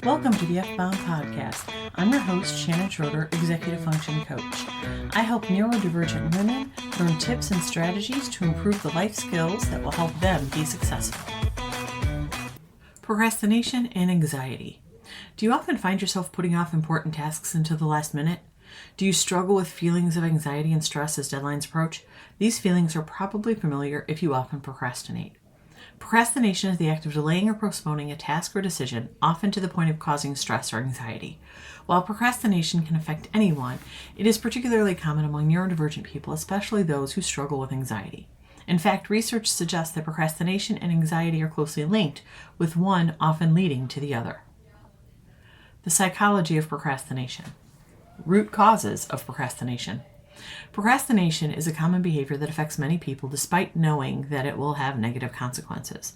Welcome to the F-Bound Podcast. I'm your host, Shannon Schroeder, Executive Function Coach. I help neurodivergent women learn tips and strategies to improve the life skills that will help them be successful. Procrastination and anxiety. Do you often find yourself putting off important tasks until the last minute? Do you struggle with feelings of anxiety and stress as deadlines approach? These feelings are probably familiar if you often procrastinate. Procrastination is the act of delaying or postponing a task or decision, often to the point of causing stress or anxiety. While procrastination can affect anyone, it is particularly common among neurodivergent people, especially those who struggle with anxiety. In fact, research suggests that procrastination and anxiety are closely linked, with one often leading to the other. The psychology of procrastination. Root causes of procrastination. Procrastination is a common behavior that affects many people despite knowing that it will have negative consequences.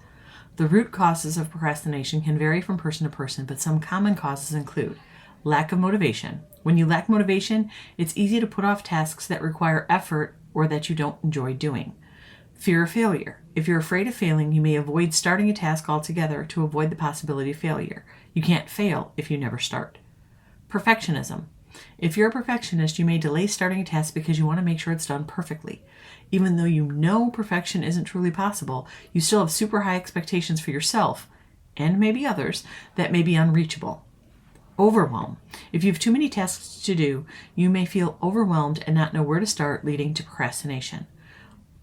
The root causes of procrastination can vary from person to person, but some common causes include lack of motivation. When you lack motivation, it's easy to put off tasks that require effort or that you don't enjoy doing. Fear of failure. If you're afraid of failing, you may avoid starting a task altogether to avoid the possibility of failure. You can't fail if you never start. Perfectionism. If you're a perfectionist, you may delay starting a task because you want to make sure it's done perfectly. Even though you know perfection isn't truly possible, you still have super high expectations for yourself, and maybe others, that may be unreachable. Overwhelm. If you have too many tasks to do, you may feel overwhelmed and not know where to start, leading to procrastination.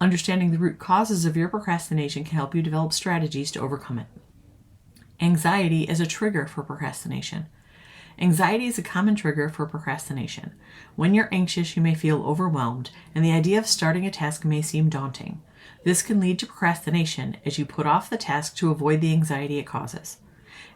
Understanding the root causes of your procrastination can help you develop strategies to overcome it. Anxiety is a trigger for procrastination. Anxiety is a common trigger for procrastination. When you're anxious, you may feel overwhelmed, and the idea of starting a task may seem daunting. This can lead to procrastination as you put off the task to avoid the anxiety it causes.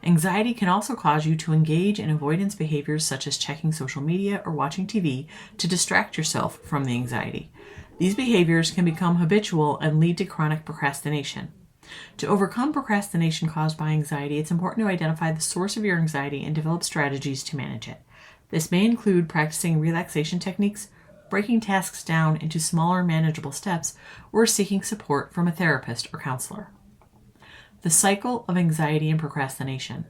Anxiety can also cause you to engage in avoidance behaviors such as checking social media or watching TV to distract yourself from the anxiety. These behaviors can become habitual and lead to chronic procrastination. To overcome procrastination caused by anxiety, it's important to identify the source of your anxiety and develop strategies to manage it. This may include practicing relaxation techniques, breaking tasks down into smaller, manageable steps, or seeking support from a therapist or counselor. The cycle of anxiety and procrastination.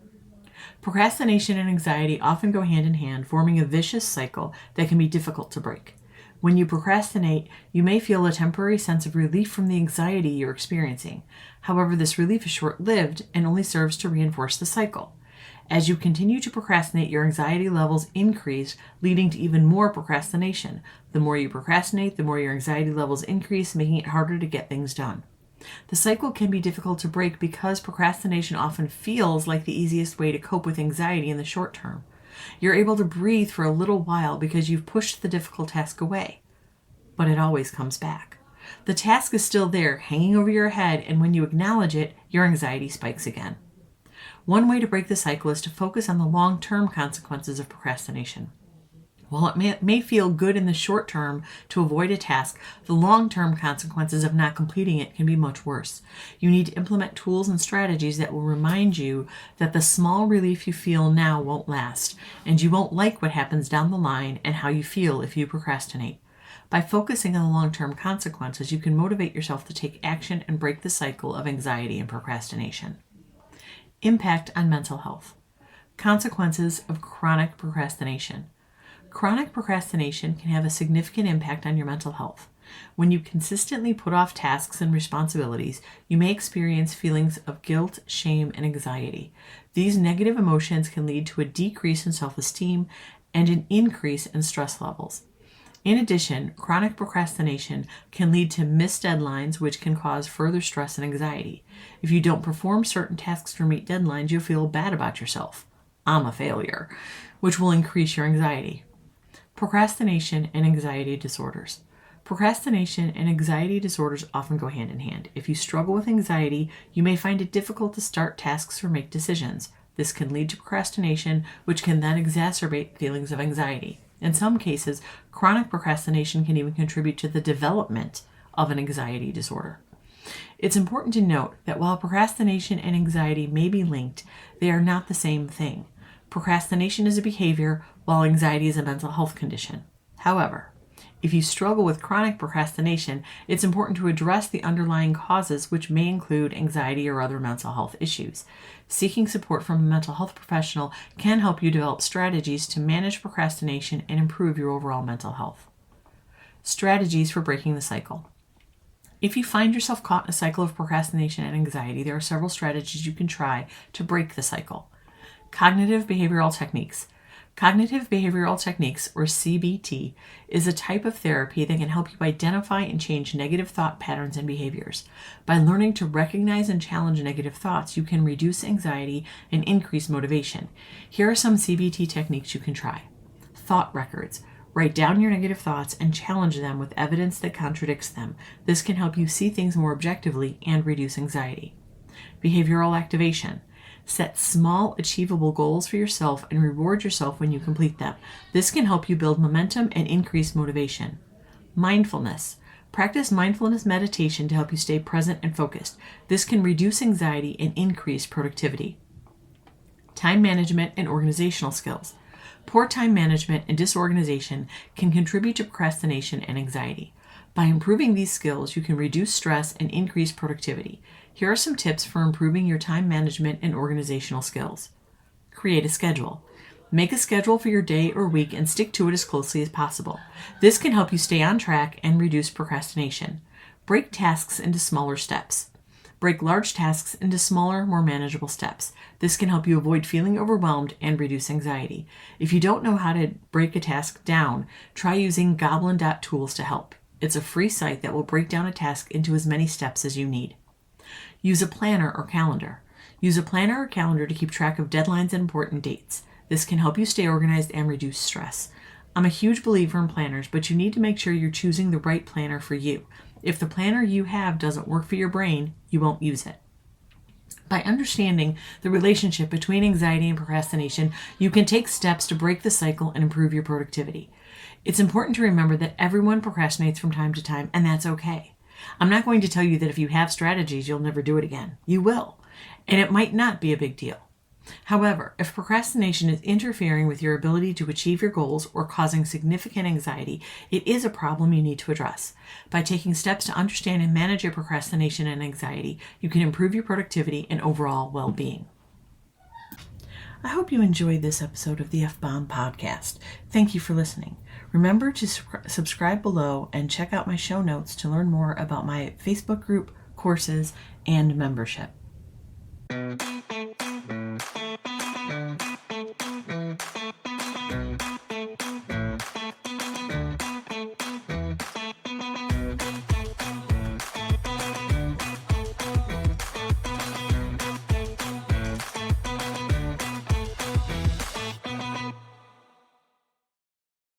Procrastination and anxiety often go hand in hand, forming a vicious cycle that can be difficult to break. When you procrastinate, you may feel a temporary sense of relief from the anxiety you're experiencing. However, this relief is short-lived and only serves to reinforce the cycle. As you continue to procrastinate, your anxiety levels increase, leading to even more procrastination. The more you procrastinate, the more your anxiety levels increase, making it harder to get things done. The cycle can be difficult to break because procrastination often feels like the easiest way to cope with anxiety in the short term. You're able to breathe for a little while because you've pushed the difficult task away, but it always comes back. The task is still there, hanging over your head, and when you acknowledge it, your anxiety spikes again. One way to break the cycle is to focus on the long-term consequences of procrastination. While it may feel good in the short term to avoid a task, the long-term consequences of not completing it can be much worse. You need to implement tools and strategies that will remind you that the small relief you feel now won't last, and you won't like what happens down the line and how you feel if you procrastinate. By focusing on the long-term consequences, you can motivate yourself to take action and break the cycle of anxiety and procrastination. Impact on mental health. Consequences of chronic procrastination. Chronic procrastination can have a significant impact on your mental health. When you consistently put off tasks and responsibilities, you may experience feelings of guilt, shame, and anxiety. These negative emotions can lead to a decrease in self-esteem and an increase in stress levels. In addition, chronic procrastination can lead to missed deadlines, which can cause further stress and anxiety. If you don't perform certain tasks or meet deadlines, you'll feel bad about yourself. I'm a failure, which will increase your anxiety. Procrastination and anxiety disorders. Procrastination and anxiety disorders often go hand in hand. If you struggle with anxiety, you may find it difficult to start tasks or make decisions. This can lead to procrastination, which can then exacerbate feelings of anxiety. In some cases, chronic procrastination can even contribute to the development of an anxiety disorder. It's important to note that while procrastination and anxiety may be linked, they are not the same thing. Procrastination is a behavior, while anxiety is a mental health condition. However, If you struggle with chronic procrastination, it's important to address the underlying causes, which may include anxiety or other mental health issues. Seeking support from a mental health professional can help you develop strategies to manage procrastination and improve your overall mental health. Strategies for breaking the cycle. If you find yourself caught in a cycle of procrastination and anxiety, there are several strategies you can try to break the cycle. Cognitive behavioral techniques. Cognitive behavioral techniques, or CBT, is a type of therapy that can help you identify and change negative thought patterns and behaviors. By learning to recognize and challenge negative thoughts, you can reduce anxiety and increase motivation. Here are some CBT techniques you can try. Thought records. Write down your negative thoughts and challenge them with evidence that contradicts them. This can help you see things more objectively and reduce anxiety. Behavioral activation. Set small, achievable goals for yourself and reward yourself when you complete them. This can help you build momentum and increase motivation. Mindfulness. Practice mindfulness meditation to help you stay present and focused. This can reduce anxiety and increase productivity. Time management and organizational skills. Poor time management and disorganization can contribute to procrastination and anxiety. By improving these skills, you can reduce stress and increase productivity. Here are some tips for improving your time management and organizational skills. Create a schedule. Make a schedule for your day or week and stick to it as closely as possible. This can help you stay on track and reduce procrastination. Break tasks into smaller steps. Break large tasks into smaller, more manageable steps. This can help you avoid feeling overwhelmed and reduce anxiety. If you don't know how to break a task down, try using Goblin.tools to help. It's a free site that will break down a task into as many steps as you need. Use a planner or calendar. Use a planner or calendar to keep track of deadlines and important dates. This can help you stay organized and reduce stress. I'm a huge believer in planners, but you need to make sure you're choosing the right planner for you. If the planner you have doesn't work for your brain, you won't use it. By understanding the relationship between anxiety and procrastination, you can take steps to break the cycle and improve your productivity. It's important to remember that everyone procrastinates from time to time, and that's okay. I'm not going to tell you that if you have strategies, you'll never do it again. You will, and it might not be a big deal. However, if procrastination is interfering with your ability to achieve your goals or causing significant anxiety, it is a problem you need to address. By taking steps to understand and manage your procrastination and anxiety, you can improve your productivity and overall well-being. I hope you enjoyed this episode of the F-Bomb Podcast. Thank you for listening. Remember to subscribe below and check out my show notes to learn more about my Facebook group, courses, and membership.